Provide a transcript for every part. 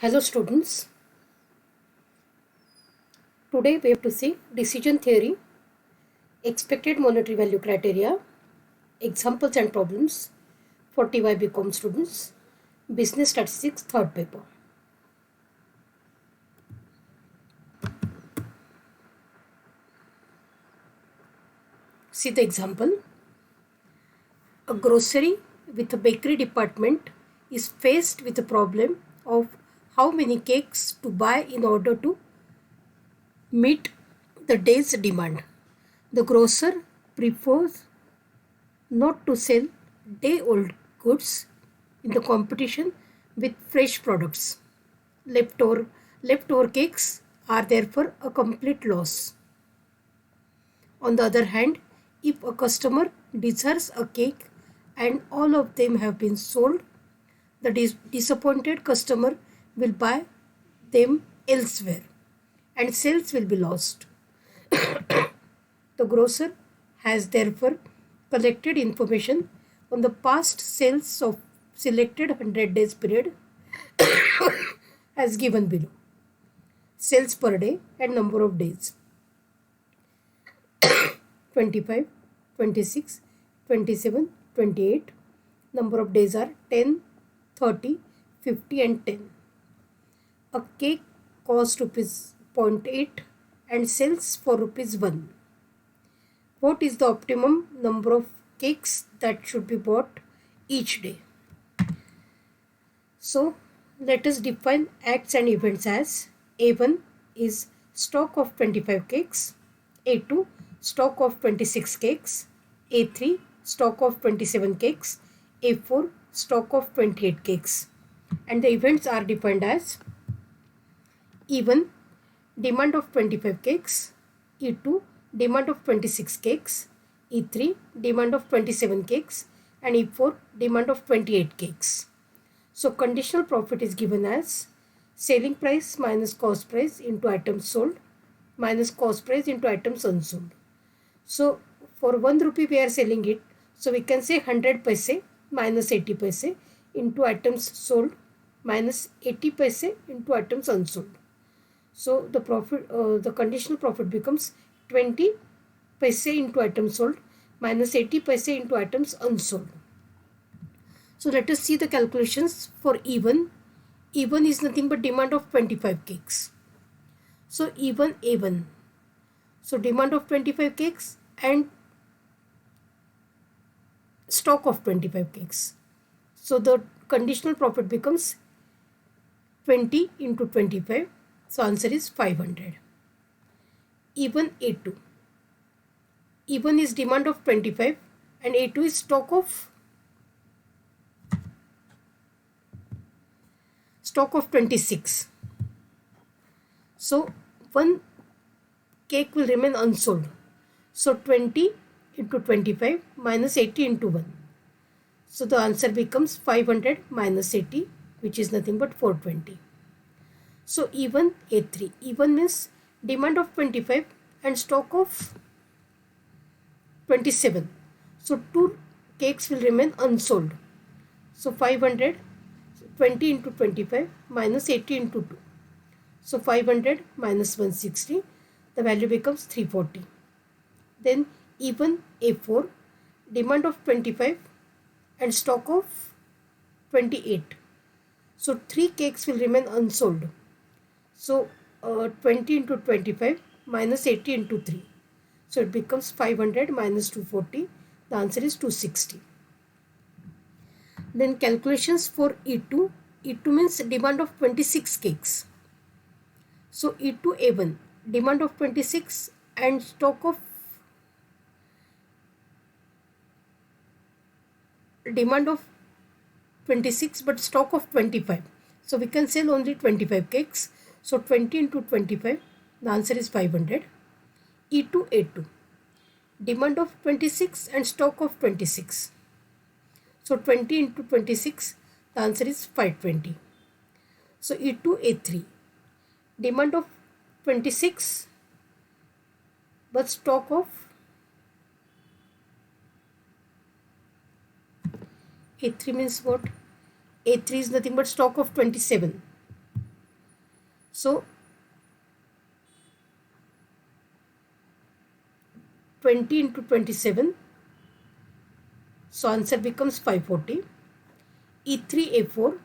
Hello students, today we have to see decision theory, expected monetary value criteria, examples and problems for TY BCom students, business statistics third paper. See the example. A grocery with a bakery department is faced with the problem of how many cakes to buy in order to meet the day's demand. The grocer prefers not to sell day-old goods in the competition with fresh products. Leftover, leftover cakes are therefore a complete loss. On the other hand, if a customer desires a cake and all of them have been sold, the disappointed customer will buy them elsewhere and sales will be lost. The grocer has therefore collected information on the past sales of selected 100 days period as given below. Sales per day and number of days 25, 26, 27, 28. Number of days are 10, 30, 50 and 10. A cake costs rupees 0.8 and sells for rupees 1. What is the optimum number of cakes that should be bought each day? So let us define acts and events as A1 is stock of 25 cakes, A2 stock of 26 cakes, A3 stock of 27 cakes, A4 stock of 28 cakes, and the events are defined as E1 demand of 25 cakes, E2 demand of 26 cakes, E3 demand of 27 cakes, and E4 demand of 28 cakes. So conditional profit is given as selling price minus cost price into items sold minus cost price into items unsold. So for 1 rupee we are selling it, so we can say 100 paise minus 80 paise into items sold minus 80 paise into items unsold. So the conditional profit becomes 20 paise into items sold minus 80 paise into items unsold. So let us see the calculations for E1. E1 is nothing but demand of 25 cakes. So E1 A1. So demand of 25 cakes and stock of 25 cakes. So the conditional profit becomes 20 into 25. So answer is 500. E1 A2. E1 is demand of 25 and A2 is stock of 26. So one cake will remain unsold. So 20 into 25 minus 80 into 1. So the answer becomes 500 minus 80, which is nothing but 420. So E1 A3. E1 means demand of 25 and stock of 27. So two cakes will remain unsold. So 500, 20 into 25 minus 80 into 2. So 500 minus 160, the value becomes 340. Then E1 A4, demand of 25 and stock of 28. So 3 cakes will remain unsold. So 20 into 25 minus 80 into 3. So it becomes 500 minus 240. The answer is 260. Then calculations for E2. E2 means demand of 26 cakes. So E2 A1, demand of 26 and stock of demand of 26 but stock of 25. So we can sell only 25 cakes. So 20 into 25, the answer is 500. E2 A2, demand of 26 and stock of 26. So 20 into 26, the answer is 520. So E2 A3, demand of 26 but stock of A3 means what? A3 is nothing but stock of 27. So 20 into 27, so answer becomes 540. E3 A4,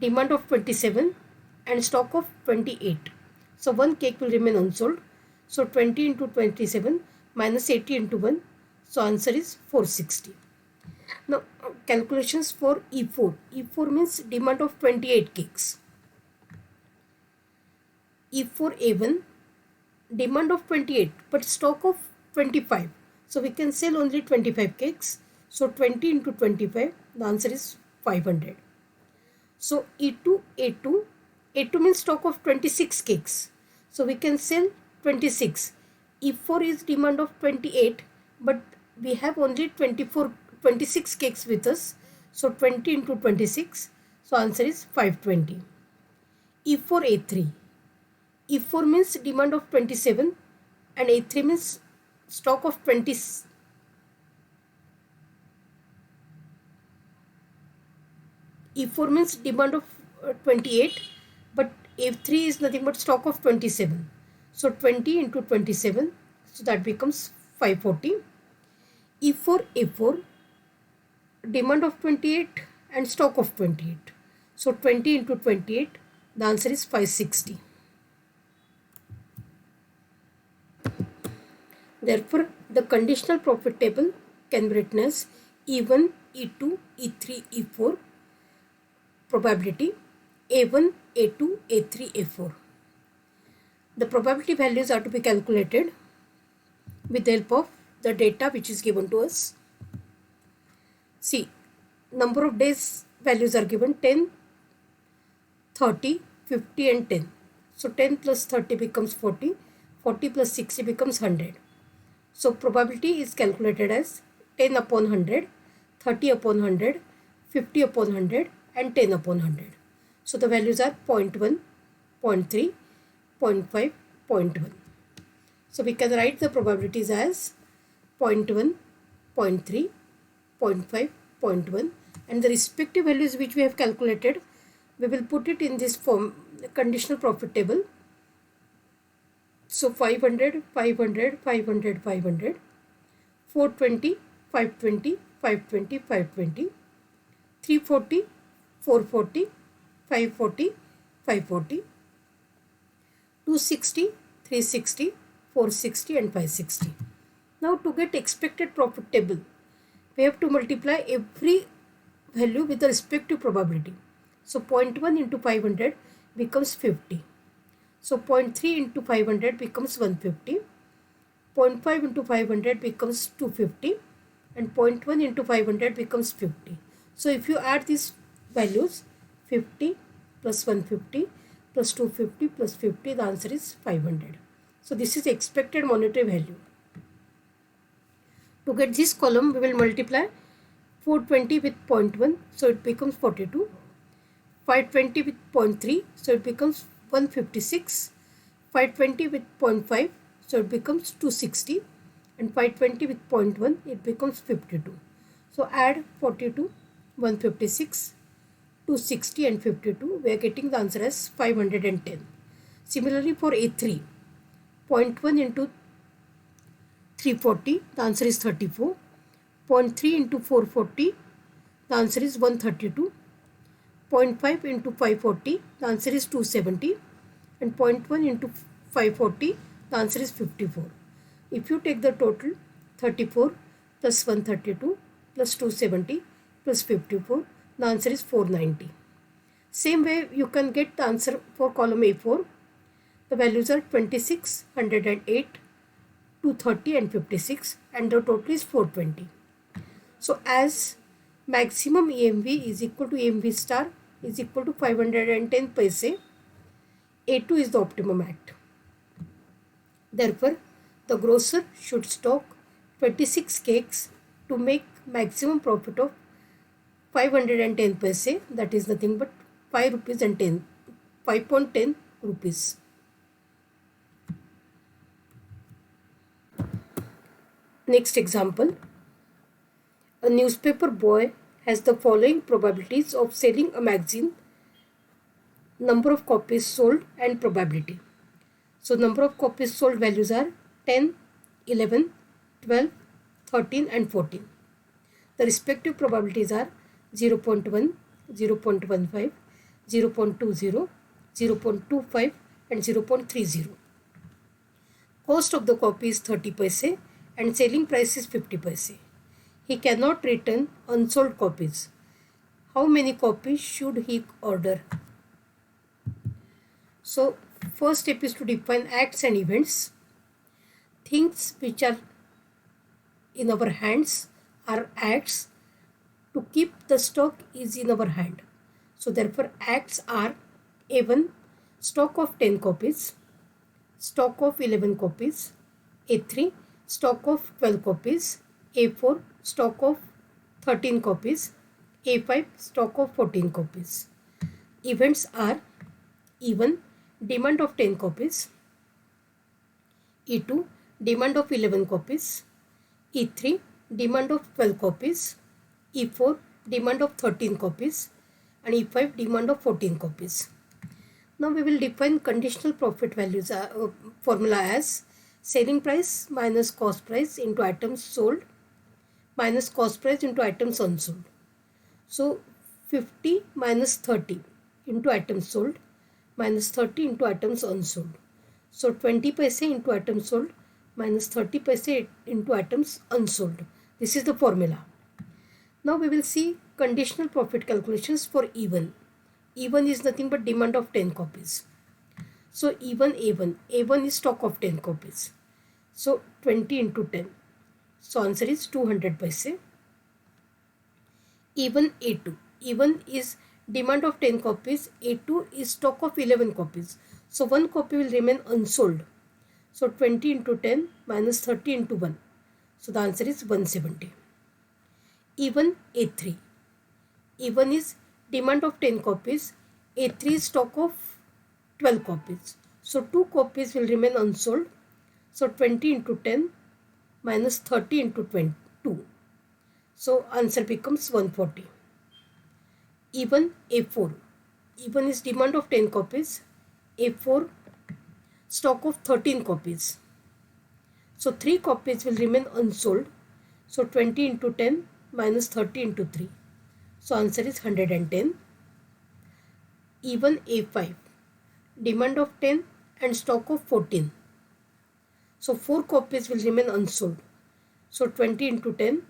demand of 27 and stock of 28. So one cake will remain unsold. So 20 into 27 minus 80 into 1. So answer is 460. Now calculations for E4. E4 means demand of 28 cakes. E4 A1, demand of 28 but stock of 25. So we can sell only 25 cakes. So 20 into 25, the answer is 500. So E2 A2, A2 means stock of 26 cakes. So we can sell 26. E4 is demand of 28 but we have only 26 cakes with us. So 20 into 26. So answer is 520. E4 A3. E4 means demand of 27 and A3 means stock of 20. E4 means demand of 28 but A3 is nothing but stock of 27. So 20 into 27, so that becomes 540. E4 A4, demand of 28 and stock of 28. So 20 into 28, the answer is 560. Therefore, the conditional profit table can be written as E1, E2, E3, E4 probability, A1, A2, A3, A4. The probability values are to be calculated with the help of the data which is given to us. See, number of days values are given 10, 30, 50 and 10. So 10 plus 30 becomes 40, 40 plus 60 becomes 100. So probability is calculated as 10 upon 100, 30 upon 100, 50 upon 100 and 10 upon 100. So the values are 0.1, 0.3, 0.5, 0.1. So we can write the probabilities as 0.1, 0.3, 0.5, 0.1 and the respective values which we have calculated, we will put it in this form, the conditional profit table. So 500, 500, 500, 500, 420, 520, 520, 520, 340, 440, 540, 540, 260, 360, 460 and 560. Now to get expected profit table, we have to multiply every value with the respective probability. So 0.1 into 500 becomes 50. So 0.3 into 500 becomes 150. 0.5 into 500 becomes 250 and 0.1 into 500 becomes 50. So if you add these values, 50 plus 150 plus 250 plus 50, the answer is 500. So this is expected monetary value. To get this column, we will multiply 420 with 0.1, so it becomes 42. 520 with 0.3, so it becomes 156. 520 with 0.5, so it becomes 260. And 520 with 0.1, it becomes 52. So add 42, 156, 260 and 52. We are getting the answer as 510. Similarly for A3, 0.1 into 340, the answer is 34. 0.3 into 440, the answer is 132. 0.5 into 540, the answer is 270. And 0.1 into 540, the answer is 54. If you take the total, 34 plus 132 plus 270 plus 54, the answer is 490. Same way you can get the answer for column A4. The values are 26, 108, 230 and 56 and the total is 420. So as maximum EMV is equal to EMV star is equal to 510 paise, A2 is the optimum act. Therefore, the grocer should stock 26 cakes to make maximum profit of 510 paise, that is nothing but 5 rupees and 5.10 rupees. Next example. A newspaper boy has the following probabilities of selling a magazine: number of copies sold and probability. So number of copies sold values are 10, 11, 12, 13 and 14. The respective probabilities are 0.1, 0.15, 0.20, 0.25 and 0.30. Cost of the copy is 30 paise and selling price is 50 paise. He cannot return unsold copies. How many copies should he order? So first step is to define acts and events. Things which are in our hands are acts. To keep the stock is in our hand. So therefore acts are: A1 stock of 10 copies, stock of 11 copies, A3 stock of 12 copies, A4 stock of 13 copies, A5 stock of 14 copies. Events are: E1 demand of 10 copies, E2 demand of 11 copies, E3 demand of 12 copies, E4 demand of 13 copies and E5 demand of 14 copies. Now we will define conditional profit values formula as selling price minus cost price into items sold minus cost price into items unsold. So 50 minus 30 into items sold minus 30 into items unsold. So 20 paise into items sold minus 30 paise into items unsold. This is the formula. Now we will see conditional profit calculations for E1. E1 is nothing but demand of 10 copies. So E1 A1. A1 is stock of 10 copies. So 20 into 10. So answer is 200 paise. E1 A2. E1 is demand of 10 copies. A2 is stock of 11 copies. So 1 copy will remain unsold. So 20 into 10 minus 30 into 1. So the answer is 170. E1 A3. E1 is demand of 10 copies. A3 is stock of 12 copies. So 2 copies will remain unsold. So 20 into 10 minus 30 into 22. So answer becomes 140. E1 A4. E1 is demand of 10 copies. A4 stock of 13 copies. So 3 copies will remain unsold. So 20 into 10 minus 30 into 3. So answer is 110. E1 A5. Demand of 10 and stock of 14. So 4 copies will remain unsold. So 20 into 10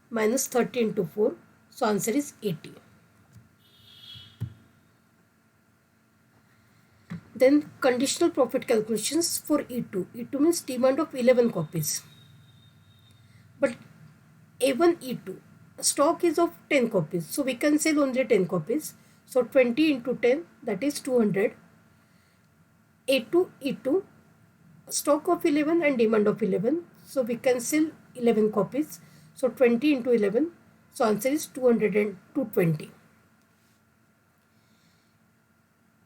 minus 30 into 4. So answer is 80. Then conditional profit calculations for E2. E2 means demand of 11 copies. But A1 E2 stock is of 10 copies. So we can sell only 10 copies. So 20 into 10, that is 200. A2 E2 stock of 11 and demand of 11. So we can sell 11 copies. So 20 into 11. So answer is 200 and 220.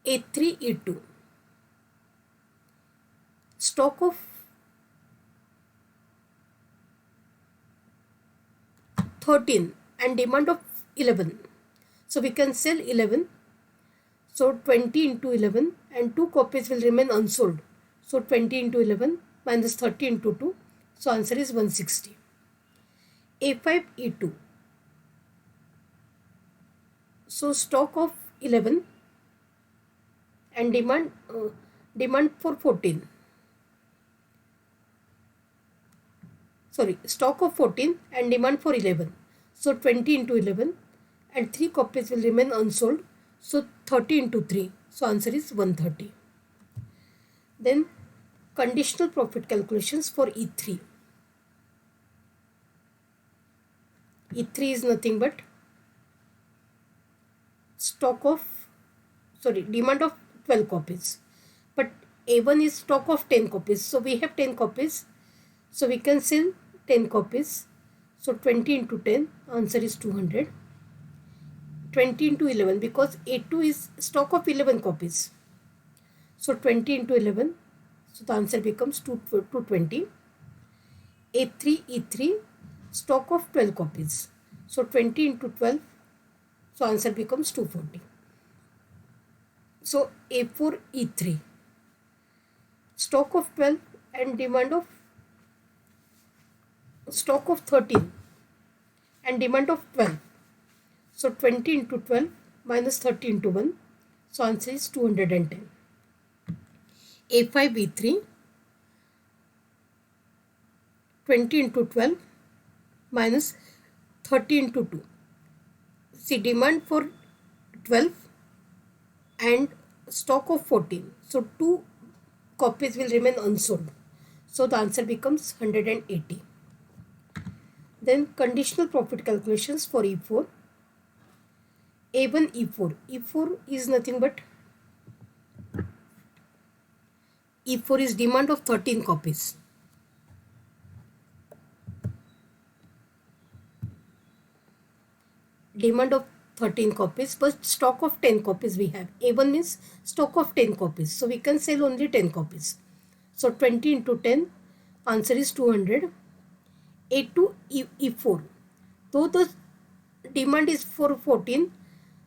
A3 E2 stock of 13 and demand of 11. So we can sell 11. So 20 into 11 and 2 copies will remain unsold. So 20 into 11 minus 30 into 2. So answer is 160. A5 E2. So stock of 11 and demand for 14. Sorry, stock of 14 and demand for 11. So 20 into 11 and 3 copies will remain unsold. So 30 into 3. So answer is 130. Then conditional profit calculations for E3. E3 is nothing but demand of 12 copies. But A1 is stock of 10 copies. So we have 10 copies. So we can sell 10 copies. So 20 into 10, answer is 200. 20 into 11, because A2 is stock of 11 copies. So 20 into 11, so the answer becomes 220. A3 E3 stock of 12 copies. So 20 into 12, So answer becomes 240. So A4 E3, stock of 12 and demand of stock of 13 and demand of 12. So 20 into 12 minus 30 into 1. So answer is 210. A5 B3, 20 into 12 minus 30 into 2. See, demand for 12 and stock of 14. So 2 copies will remain unsold. So the answer becomes 180. Then conditional profit calculations for E4. A1 E4. E4 is nothing but E4 is demand of 13 copies. Demand of 13 copies, but stock of 10 copies we have. A1 means stock of 10 copies. So we can sell only 10 copies. So 20 into 10, answer is 200. A2 E4. Though the demand is for 14,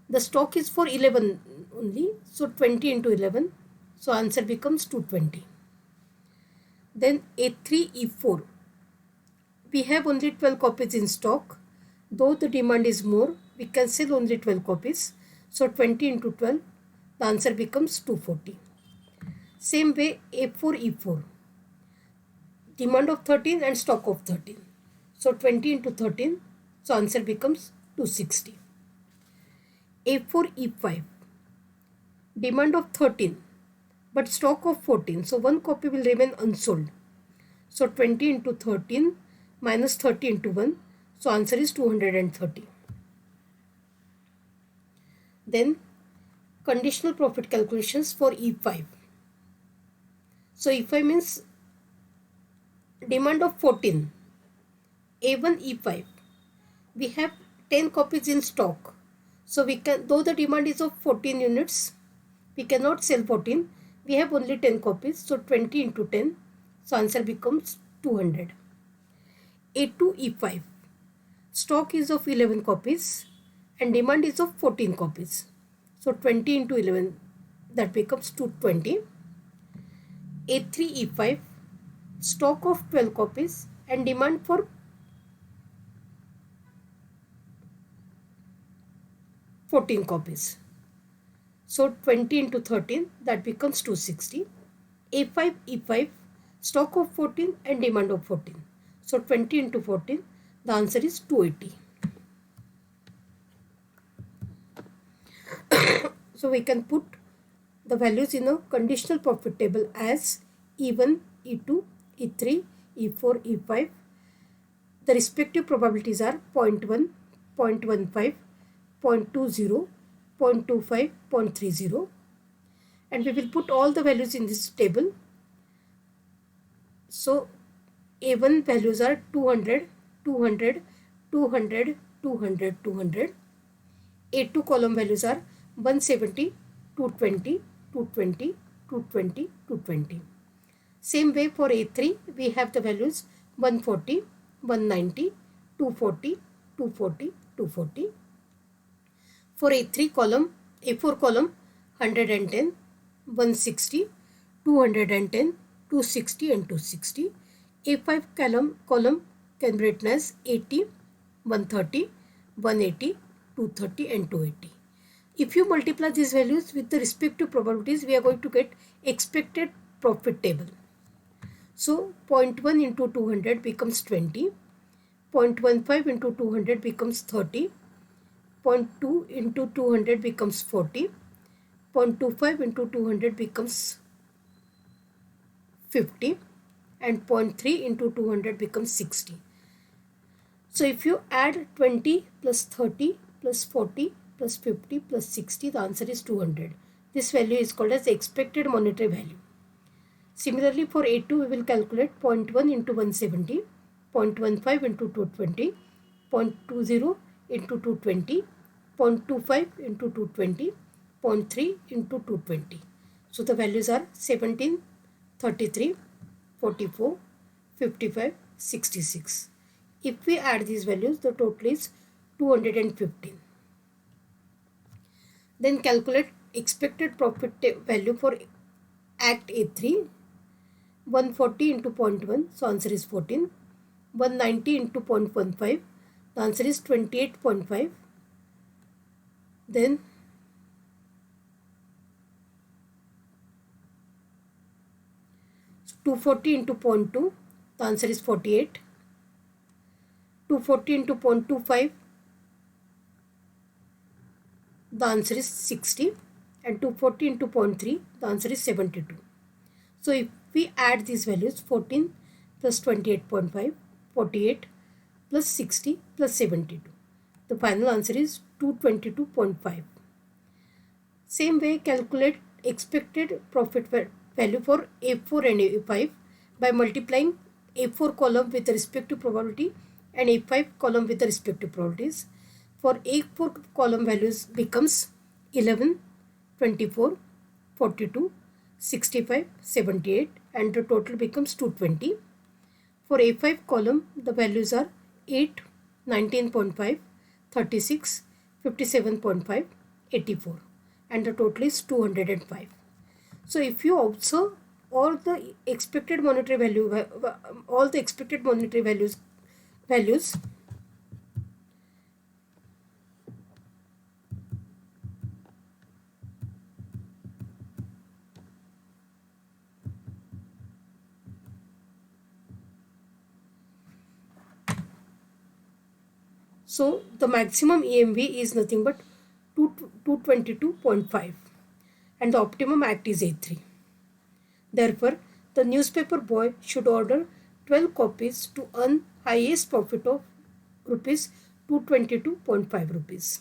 the stock is for 11 only. So 20 into 11. So answer becomes 220. Then A3 E4. We have only 12 copies in stock. Though the demand is more, we can sell only 12 copies. So 20 into 12, the answer becomes 240. Same way A4 E4. Demand of 13 and stock of 13. So 20 into 13, so answer becomes 260. A4 E5. Demand of 13 but stock of 14. So 1 copy will remain unsold. So 20 into 13 minus 30 into 1. So answer is 230. Then conditional profit calculations for E5. So E5 means demand of 14. A1 E5. We have 10 copies in stock. So we can, though the demand is of 14 units, we cannot sell 14. We have only 10 copies. So 20 into 10. So answer becomes 200. A2 E5. Stock is of 11 copies and demand is of 14 copies. So 20 into 11, that becomes 220. A3 E5. Stock of 12 copies and demand for 14 copies. So 20 into 13, that becomes 260. A5 E5. Stock of 14 and demand of 14. So 20 into 14, the answer is 280. So we can put the values in a conditional profit table as E1, E2, E3, E4, E5. The respective probabilities are 0.1, 0.15, 0.20, 0.25, 0.30, and we will put all the values in this table. So A1 values are 200, 200, 200, 200, 200. A2 column values are 170, 220, 220, 220, 220. Same way for A3, we have the values 140, 190, 240, 240, 240. For A3 column, A4 column, 110, 160, 210, 260 and 260. A5 column can be written as 80, 130, 180, 230 and 280. If you multiply these values with the respective probabilities, we are going to get expected profit table. So 0.1 into 200 becomes 20, 0.15 into 200 becomes 30, 0.2 into 200 becomes 40, 0.25 into 200 becomes 50, and 0.3 into 200 becomes 60. So if you add 20 plus 30 plus 40 plus 50 plus 60, the answer is 200. This value is called as expected monetary value. Similarly, for A2, we will calculate 0.1 into 170, 0.15 into 220, 0.20 into 220, 0.25 into 220, 0.3 into 220. So the values are 17, 33, 44, 55, 66. If we add these values, the total is 215. Then calculate expected profit value for Act A3. 140 into 0.1, so answer is 14. 190 into 0.15, the answer is 28.5. Then 240 into 0.2, the answer is 48. 240 into 0.25, the answer is 60. And 240 into 0.3, the answer is 72. So if we add these values, 14 plus 28.5, 48 plus 60 plus 72, the final answer is 222.5. Same way, calculate expected profit value for A4 and A5 by multiplying A4 column with respect to probability and A5 column with respect to probabilities. For A4 column, values becomes 11, 24, 42, 65, 78, and the total becomes 220. For A5 column, the values are 8, 19.5, 36, 57.5, 84, and the total is 205. So if you observe all the expected monetary value, all the expected monetary values, so the maximum EMV is nothing but 222.5 and the optimum act is A3. Therefore, the newspaper boy should order 12 copies to earn highest profit of rupees 222.5 rupees.